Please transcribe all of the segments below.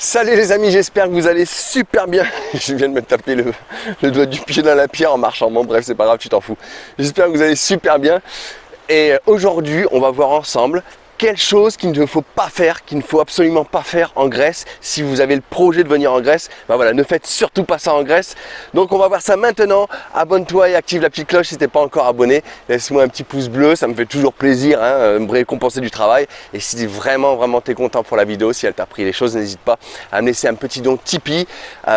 Salut les amis, j'espère que vous allez super bien. Je viens de me taper le doigt du pied dans la pierre en marchant. Bon bref, c'est pas grave, tu t'en fous. J'espère que vous allez super bien. Et aujourd'hui, on va voir ensemble quelle chose qu'il ne faut pas faire, qu'il ne faut absolument pas faire en Grèce. Si vous avez le projet de venir en Grèce, ben voilà, ne faites surtout pas ça en Grèce. Donc on va voir ça maintenant. Abonne-toi et active la petite cloche si tu n'es pas encore abonné. Laisse-moi un petit pouce bleu, ça me fait toujours plaisir, hein, me récompenser du travail. Et si vraiment tu es content pour la vidéo, si elle t'a pris les choses, n'hésite pas à me laisser un petit don Tipeee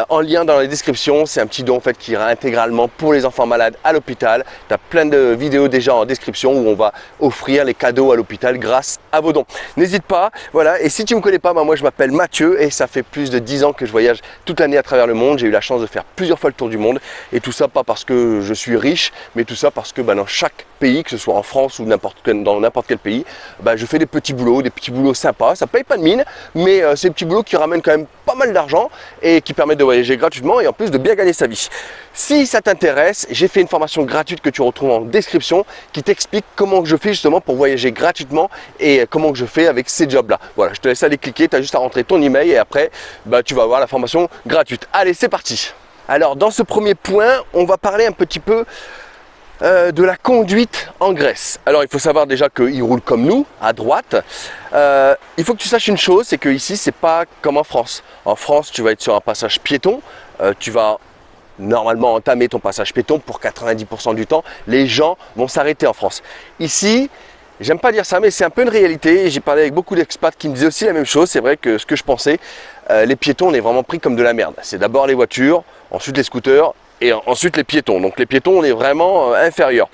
en lien dans la description. C'est un petit don en fait qui ira intégralement pour les enfants malades à l'hôpital. Tu as plein de vidéos déjà en description où on va offrir les cadeaux à l'hôpital grâce à vos dons. N'hésite pas, voilà. Et si tu ne me connais pas, moi je m'appelle Mathieu et ça fait plus de 10 ans que je voyage toute l'année à travers le monde. J'ai eu la chance de faire plusieurs fois le tour du monde et tout ça pas parce que je suis riche, mais tout ça parce que dans chaque pays, que ce soit en France ou dans n'importe quel pays, je fais des petits boulots sympas. Ça paye pas de mine, mais c'est des petits boulots qui ramènent quand même pas mal d'argent et qui permettent de voyager gratuitement et en plus de bien gagner sa vie. Si ça t'intéresse, j'ai fait une formation gratuite que tu retrouves en description qui t'explique comment je fais justement pour voyager gratuitement et comment je fais avec ces jobs là. Voilà, je te laisse aller cliquer, tu as juste à rentrer ton email et après tu vas avoir la formation gratuite. Allez, c'est parti. Alors dans ce premier point, on va parler un petit peu de la conduite en Grèce. Alors il faut savoir déjà qu'ils roulent comme nous, à droite. Il faut que tu saches une chose, c'est que ici c'est pas comme en France. En France, tu vas être sur un passage piéton, tu vas normalement entamer ton passage piéton pour 90% du temps. Les gens vont s'arrêter en France. Ici, j'aime pas dire ça, mais c'est un peu une réalité. J'ai parlé avec beaucoup d'expats qui me disaient aussi la même chose. C'est vrai que ce que je pensais, les piétons, on est vraiment pris comme de la merde. C'est d'abord les voitures, ensuite les scooters et ensuite les piétons. Donc les piétons, on est vraiment inférieur.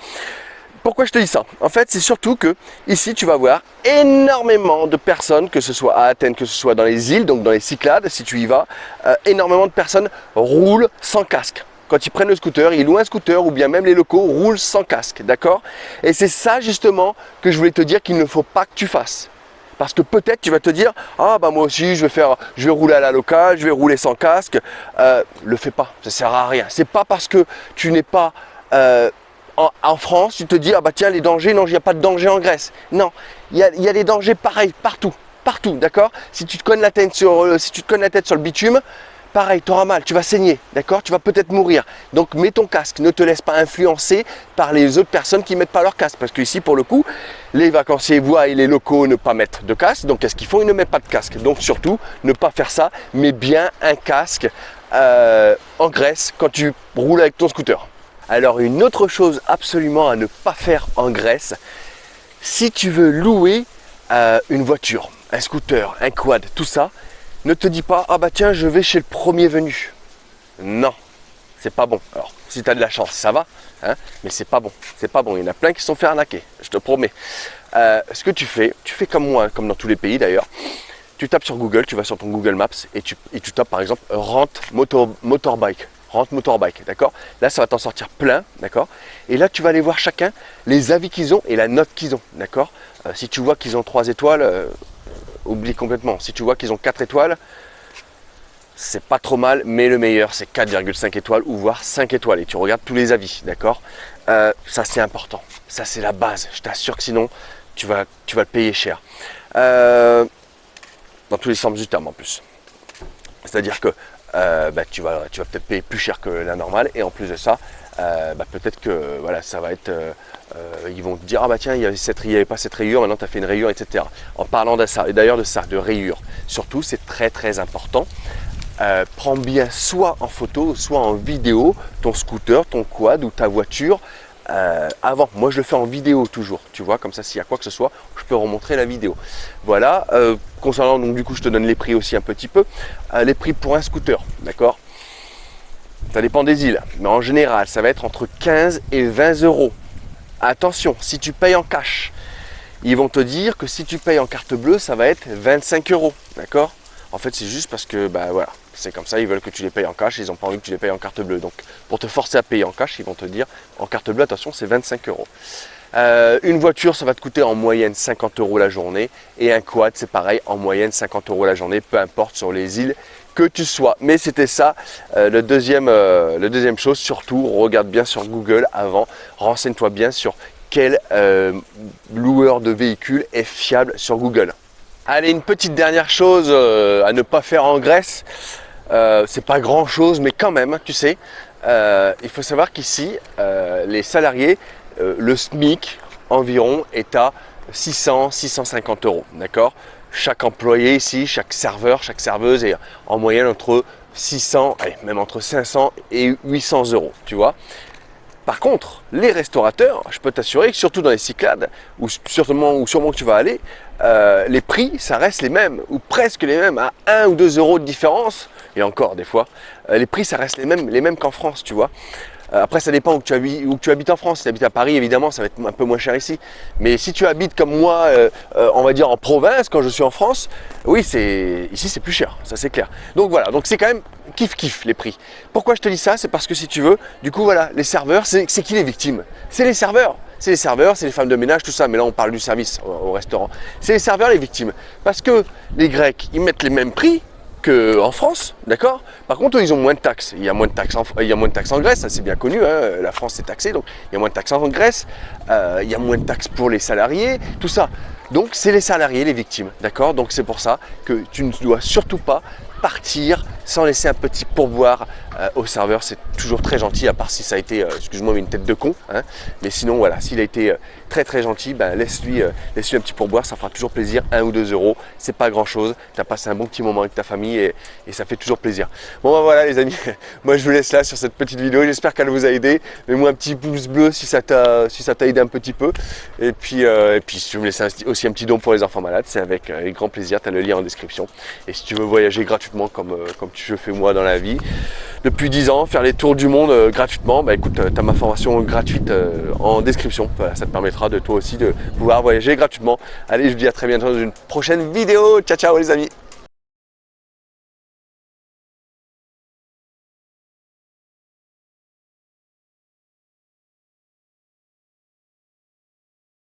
Pourquoi je te dis ça? En fait, c'est surtout que ici, tu vas voir énormément de personnes, que ce soit à Athènes, que ce soit dans les îles, donc dans les Cyclades, si tu y vas, énormément de personnes roulent sans casque. Quand ils prennent le scooter, ils louent un scooter ou bien même les locaux roulent sans casque, d'accord? Et c'est ça justement que je voulais te dire qu'il ne faut pas que tu fasses. Parce que peut-être tu vas te dire, ah moi aussi je vais rouler à la locale, je vais rouler sans casque. Le fais pas, ça sert à rien. C'est pas parce que tu n'es pas en France, tu te dis, ah tiens les dangers, non il n'y a pas de danger en Grèce. Non, il y a des dangers pareils partout, d'accord? Si tu te cognes la tête sur le bitume, pareil, tu auras mal, tu vas saigner, d'accord? Tu vas peut-être mourir. Donc mets ton casque, ne te laisse pas influencer par les autres personnes qui ne mettent pas leur casque. Parce que ici, pour le coup, les vacanciers voient et les locaux ne pas mettre de casque. Donc qu'est-ce qu'ils font? Ils ne mettent pas de casque. Donc surtout, ne pas faire ça, mais bien un casque en Grèce quand tu roules avec ton scooter. Alors une autre chose absolument à ne pas faire en Grèce, si tu veux louer une voiture, un scooter, un quad, tout ça, ne te dis pas, tiens, je vais chez le premier venu. Non, c'est pas bon. Alors, si tu as de la chance, ça va, hein, mais c'est pas bon. C'est pas bon. Il y en a plein qui se sont fait arnaquer, je te promets. Ce que tu fais comme moi, comme dans tous les pays d'ailleurs. Tu tapes sur Google, tu vas sur ton Google Maps et tu tapes par exemple rente motorbike. Rente motorbike, d'accord? Là, ça va t'en sortir plein, d'accord? Et là, tu vas aller voir chacun les avis qu'ils ont et la note qu'ils ont, d'accord? Si tu vois qu'ils ont 3 étoiles, oublie complètement. Si tu vois qu'ils ont 4 étoiles, c'est pas trop mal, mais le meilleur c'est 4,5 étoiles ou voire 5 étoiles. Et tu regardes tous les avis, d'accord? Ça c'est important, ça c'est la base. Je t'assure que sinon tu vas le payer cher. Dans tous les sens du terme en plus. C'est-à-dire que tu vas peut-être payer plus cher que la normale et en plus de ça, peut-être que voilà, ça va être ils vont te dire tiens, il n'y avait pas cette rayure, maintenant tu as fait une rayure, etc. En parlant de ça, et d'ailleurs de rayure, surtout c'est très très important. Prends bien soit en photo, soit en vidéo ton scooter, ton quad ou ta voiture avant. Moi je le fais en vidéo toujours, tu vois, comme ça s'il y a quoi que ce soit, je peux remontrer la vidéo. Voilà, concernant donc du coup je te donne les prix aussi un petit peu. Les prix pour un scooter, d'accord? Ça dépend des îles, mais en général ça va être entre 15 et 20 euros. Attention, si tu payes en cash, ils vont te dire que si tu payes en carte bleue, ça va être 25 euros, d'accord? En fait, c'est juste parce que, voilà, c'est comme ça, ils veulent que tu les payes en cash, ils n'ont pas envie que tu les payes en carte bleue. Donc, pour te forcer à payer en cash, ils vont te dire, en carte bleue, attention, c'est 25 euros. Une voiture, ça va te coûter en moyenne 50 euros la journée. Et un quad, c'est pareil, en moyenne 50 euros la journée, peu importe sur les îles que tu sois. Mais c'était ça, le deuxième chose, surtout, regarde bien sur Google avant, renseigne-toi bien sur quel loueur de véhicules est fiable sur Google. Allez, une petite dernière chose à ne pas faire en Grèce. C'est pas grand chose, mais quand même, tu sais, il faut savoir qu'ici, les salariés, le SMIC environ est à 600-650 euros, d'accord? Chaque employé ici, chaque serveur, chaque serveuse est en moyenne entre 600, allez, même entre 500 et 800 euros, tu vois. Par contre, les restaurateurs, je peux t'assurer que surtout dans les Cyclades, ou sûrement que tu vas aller, les prix, ça reste les mêmes, ou presque les mêmes, à 1 ou 2 euros de différence, et encore des fois, les prix, ça reste les mêmes qu'en France, tu vois. Après, ça dépend où tu habites en France. Si tu habites à Paris, évidemment, ça va être un peu moins cher ici. Mais si tu habites comme moi, on va dire en province, quand je suis en France, oui, ici c'est plus cher, ça c'est clair. Donc voilà, donc c'est quand même kiff les prix. Pourquoi je te dis ça? C'est parce que si tu veux, du coup voilà, les serveurs, c'est qui les victimes? C'est les serveurs. C'est les serveurs, c'est les femmes de ménage, tout ça. Mais là, on parle du service au restaurant. C'est les serveurs les victimes. Parce que les Grecs, ils mettent les mêmes prix qu'en France, d'accord? Par contre, eux, ils ont moins de taxes. Il y a moins de taxes en Grèce, ça c'est bien connu, hein. La France est taxée, donc il y a moins de taxes en Grèce. Il y a moins de taxes pour les salariés, tout ça. Donc c'est les salariés, les victimes, d'accord? Donc c'est pour ça que tu ne dois surtout pas partir sans laisser un petit pourboire au serveur. C'est toujours très gentil, à part si ça a été, excuse-moi, une tête de con, hein. Mais sinon voilà, s'il a été très gentil, ben, laisse-lui un petit pourboire, ça fera toujours plaisir. 1 ou 2 euros, c'est pas grand chose, tu as passé un bon petit moment avec ta famille et ça fait toujours plaisir. Bon ben voilà les amis, moi je vous laisse là sur cette petite vidéo, j'espère qu'elle vous a aidé. Mets-moi un petit pouce bleu si ça t'a aidé un petit peu, et puis si tu veux me laisser aussi un petit don pour les enfants malades, c'est avec grand plaisir, tu as le lien en description. Et si tu veux voyager gratuitement comme je fais moi dans la vie depuis 10 ans, faire les tours du monde gratuitement, bah écoute, tu as ma formation gratuite en description. Voilà, ça te permettra de toi aussi de pouvoir voyager gratuitement. Allez, je vous dis à très bientôt dans une prochaine vidéo. Ciao ciao les amis.